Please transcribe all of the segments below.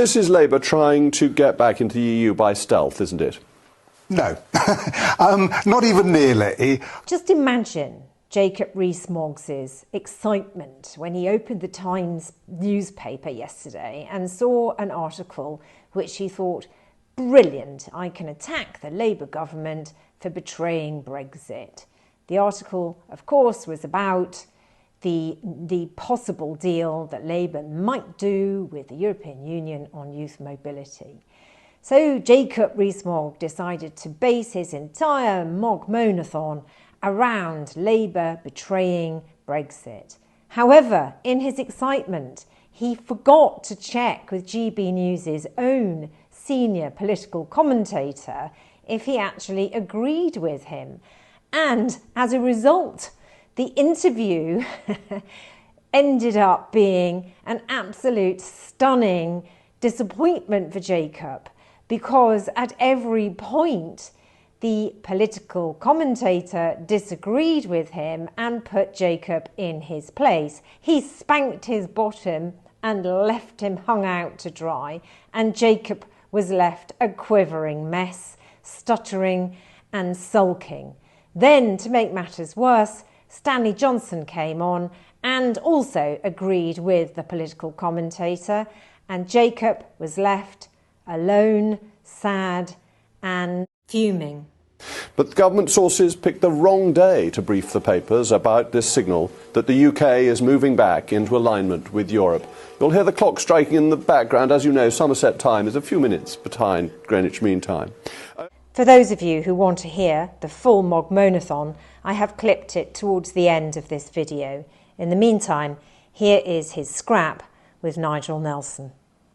This is Labour trying to get back into the EU by stealth, isn't it? No, not even nearly. Just imagine Jacob Rees-Mogg's excitement when he opened the Times newspaper yesterday and saw an article which he thought, brilliant, I can attack the Labour government for betraying Brexit. The article, of course, was about the possible deal that Labour might do with the European Union on youth mobility. So Jacob Rees-Mogg decided to base his entire Mogg-Moan-Athon around Labour betraying Brexit. However, in his excitement, he forgot to check with GB News' own senior political commentator if he actually agreed with him. And as a result, the interview ended up being an absolute stunning disappointment for Jacob, because at every point the political commentator disagreed with him and put Jacob in his place. He spanked his bottom and left him hung out to dry, and Jacob was left a quivering mess, stuttering and sulking. Then, to make matters worse, Stanley Johnson came on and also agreed with the political commentator, and Jacob was left alone, sad and fuming. But government sources picked the wrong day to brief the papers about this signal that the UK is moving back into alignment with Europe. You'll hear the clock striking in the background. As you know, Somerset time is a few minutes behind Greenwich Mean Time. For those of you who want to hear the full Mogg-Moan-Athon, I have clipped it towards the end of this video. In the meantime, here is his scrap with Nigel Nelson.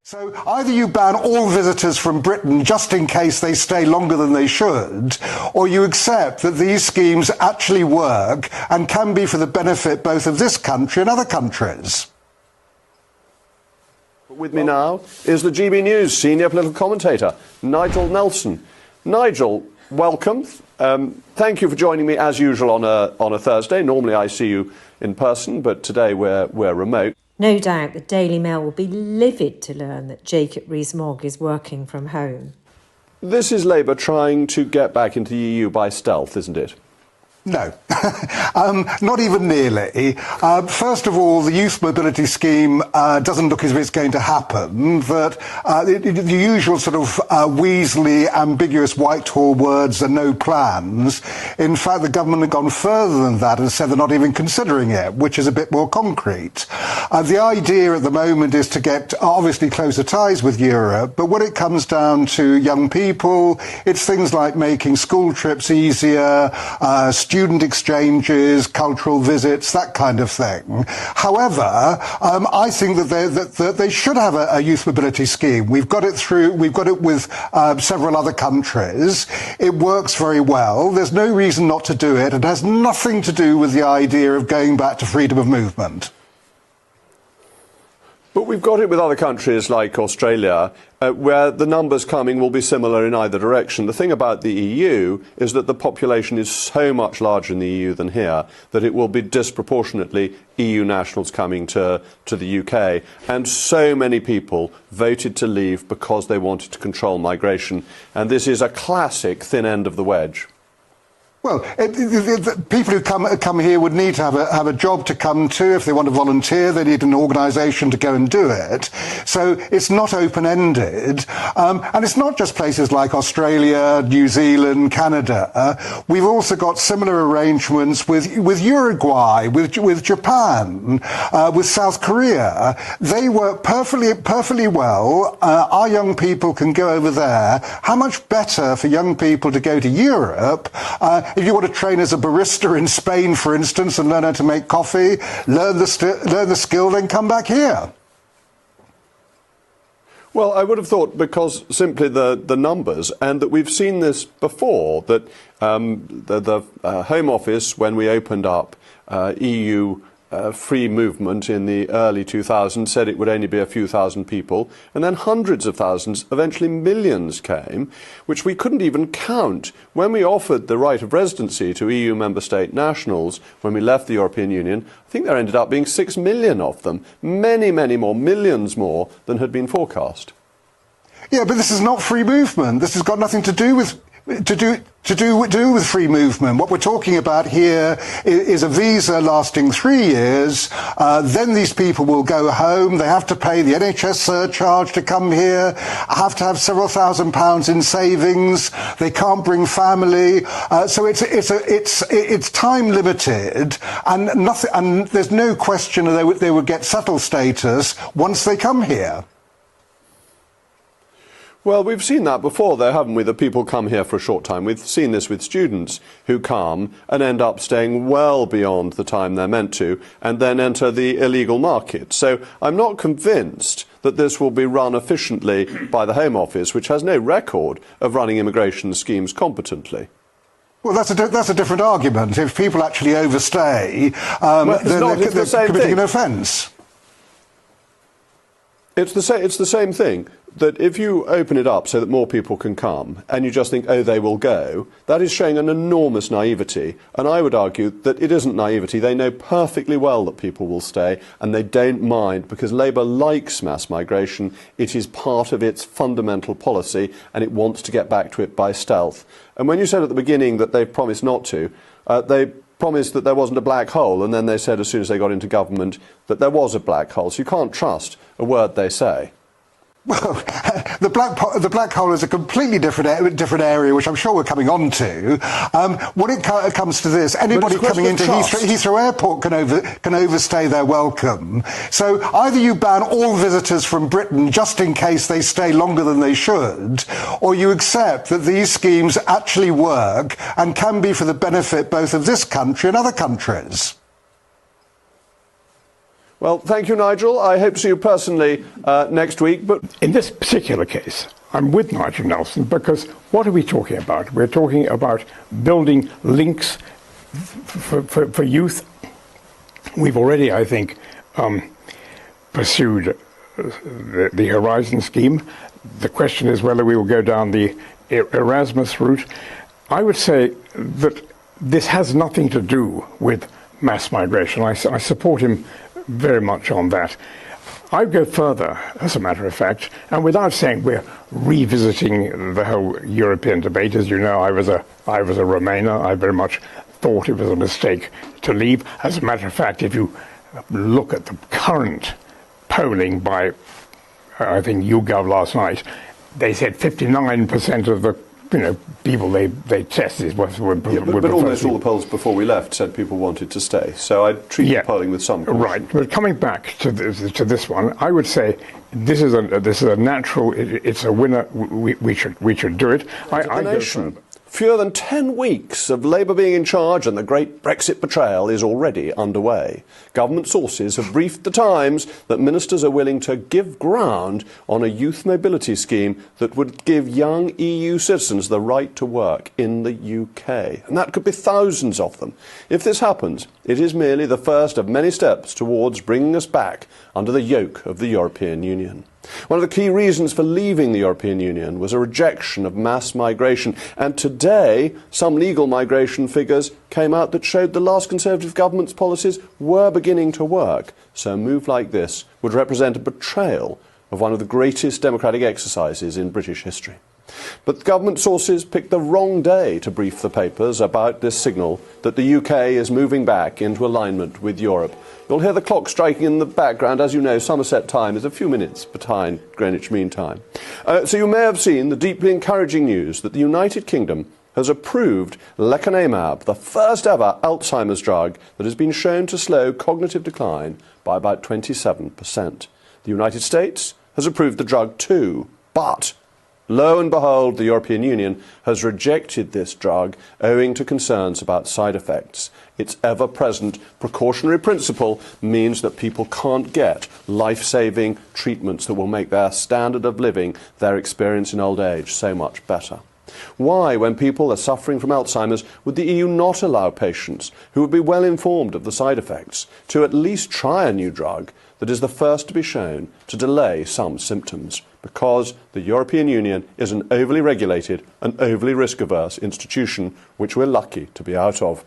So either you ban all visitors from Britain just in case they stay longer than they should, or you accept that these schemes actually work and can be for the benefit both of this country and other countries. With me now is the GB News senior political commentator, Nigel Nelson. Nigel, welcome. Thank you for joining me as usual on a Thursday. Normally I see you in person, but today we're remote. No doubt the Daily Mail will be livid to learn that Jacob Rees-Mogg is working from home. This is Labour trying to get back into the EU by stealth, isn't it? No, not even nearly. First of all, the youth mobility scheme doesn't look as if it's going to happen. That the usual sort of weaselly, ambiguous Whitehall words are no plans. In fact, the government have gone further than that and said they're not even considering it, which is a bit more concrete. The idea at the moment is to get obviously closer ties with Europe, but when it comes down to young people, it's things like making school trips easier, student exchanges, cultural visits, that kind of thing. However, I think that they should have a youth mobility scheme. We've got it with several other countries. It works very well. There's no reason not to do it. It has nothing to do with the idea of going back to freedom of movement. But we've got it with other countries like Australia, where the numbers coming will be similar in either direction. The thing about the EU is that the population is so much larger in the EU than here that it will be disproportionately EU nationals coming to the UK. And so many people voted to leave because they wanted to control migration. And this is a classic thin end of the wedge. Well, people who come here would need to have a job to come to. If they want to volunteer, they need an organisation to go and do it. So it's not open-ended. And it's not just places like Australia, New Zealand, Canada. We've also got similar arrangements with Uruguay, with Japan, with South Korea. They work perfectly well. Our young people can go over there. How much better for young people to go to Europe? If you want to train as a barista in Spain, for instance, and learn how to make coffee, learn the skill, then come back here. Well, I would have thought because simply the numbers, and that we've seen this before, that the Home Office, when we opened up EU free movement in the early 2000s, said it would only be a few thousand people, and then hundreds of thousands, eventually millions came, which we couldn't even count. When we offered the right of residency to EU member state nationals when we left the European Union, I think there ended up being 6 million of them, many more, millions more than had been forecast. Yeah, but this is not free movement. This has got nothing to do with with free movement. What we're talking about here is a visa lasting 3 years. Then these people will go home. They have to pay the NHS surcharge to come here. Have to have several £1,000s in savings. They can't bring family. So it's time limited, and nothing. And there's no question they would get settled status once they come here. Well, we've seen that before, though, haven't we? That people come here for a short time. We've seen this with students who come and end up staying well beyond the time they're meant to and then enter the illegal market. So I'm not convinced that this will be run efficiently by the Home Office, which has no record of running immigration schemes competently. Well, that's a different argument. If people actually overstay, then they're committing an offence. It's the same thing. That if you open it up so that more people can come and you just think, oh, they will go, that is showing an enormous naivety. And I would argue that it isn't naivety. They know perfectly well that people will stay and they don't mind because Labour likes mass migration. It is part of its fundamental policy and it wants to get back to it by stealth. And when you said at the beginning that they promised not to, they promised that there wasn't a black hole, and then they said as soon as they got into government that there was a black hole. So you can't trust a word they say. Well, the black hole is a completely different area, which I'm sure we're coming on to. When it comes to this, anybody coming into Heathrow Airport can overstay their welcome. So either you ban all visitors from Britain just in case they stay longer than they should, or you accept that these schemes actually work and can be for the benefit both of this country and other countries. Well, thank you, Nigel. I hope to see you personally next week. But in this particular case, I'm with Nigel Nelson because what are we talking about? We're talking about building links for youth. We've already, I think, pursued the Horizon scheme. The question is whether we will go down the Erasmus route. I would say that this has nothing to do with mass migration. I support him very much on that. I'd go further, as a matter of fact, and without saying we're revisiting the whole European debate. As you know, I was a Remainer. I very much thought it was a mistake to leave. As a matter of fact, if you look at the current polling by, I think, YouGov last night, they said 59% of the people they tested but almost all the polls before we left said people wanted to stay. So I treat the polling with some caution. Right, but coming back to this one, I would say this is a natural. It's a winner. We should do it. I go further. Fewer than 10 weeks of Labour being in charge and the great Brexit betrayal is already underway. Government sources have briefed the Times that ministers are willing to give ground on a youth mobility scheme that would give young EU citizens the right to work in the UK. And that could be thousands of them. If this happens, it is merely the first of many steps towards bringing us back under the yoke of the European Union. One of the key reasons for leaving the European Union was a rejection of mass migration, and today some legal migration figures came out that showed the last Conservative government's policies were beginning to work. So a move like this would represent a betrayal of one of the greatest democratic exercises in British history. But government sources picked the wrong day to brief the papers about this signal that the UK is moving back into alignment with Europe. You'll hear the clock striking in the background. As you know, Somerset time is a few minutes behind Greenwich Mean Time. So you may have seen the deeply encouraging news that the United Kingdom has approved lecanemab, the first ever Alzheimer's drug that has been shown to slow cognitive decline by about 27%. The United States has approved the drug too, but lo and behold, the European Union has rejected this drug owing to concerns about side effects. Its ever-present precautionary principle means that people can't get life-saving treatments that will make their standard of living, their experience in old age, so much better. Why, when people are suffering from Alzheimer's, would the EU not allow patients who would be well informed of the side effects to at least try a new drug that is the first to be shown to delay some symptoms? Because the European Union is an overly regulated and overly risk-averse institution, which we're lucky to be out of.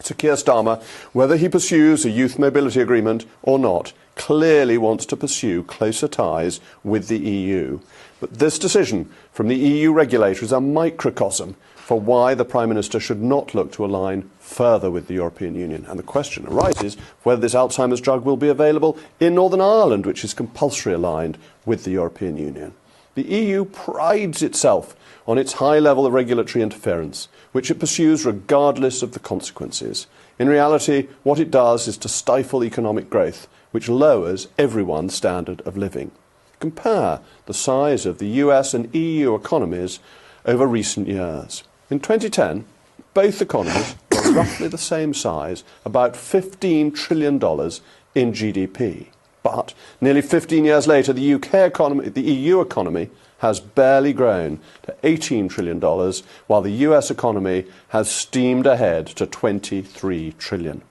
Sir Keir Starmer, whether he pursues a youth mobility agreement or not, clearly wants to pursue closer ties with the EU. But this decision from the EU regulator is a microcosm for why the Prime Minister should not look to align further with the European Union. And the question arises whether this Alzheimer's drug will be available in Northern Ireland, which is compulsory aligned with the European Union. The EU prides itself on its high level of regulatory interference, which it pursues regardless of the consequences. In reality, what it does is to stifle economic growth, which lowers everyone's standard of living. Compare the size of the US and EU economies over recent years. In 2010, both economies were roughly the same size, about $15 trillion in GDP. But nearly 15 years later, the EU economy has barely grown to $18 trillion, while the US economy has steamed ahead to $23 trillion.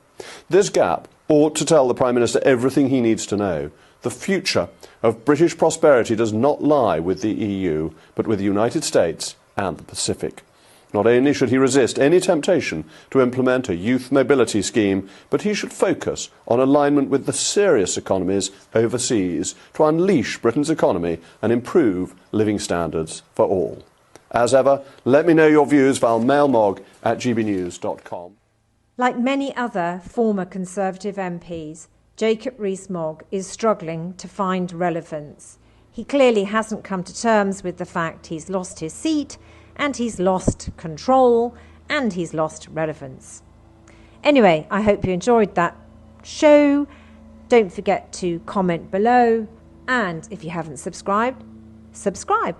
This gap ought to tell the Prime Minister everything he needs to know. The future of British prosperity does not lie with the EU, but with the United States and the Pacific. Not only should he resist any temptation to implement a youth mobility scheme, but he should focus on alignment with the serious economies overseas to unleash Britain's economy and improve living standards for all. As ever, let me know your views via mailmog@gbnews.com. Like many other former Conservative MPs, Jacob Rees-Mogg is struggling to find relevance. He clearly hasn't come to terms with the fact he's lost his seat, and he's lost control, and he's lost relevance. Anyway, I hope you enjoyed that show. Don't forget to comment below, and if you haven't subscribed, subscribe.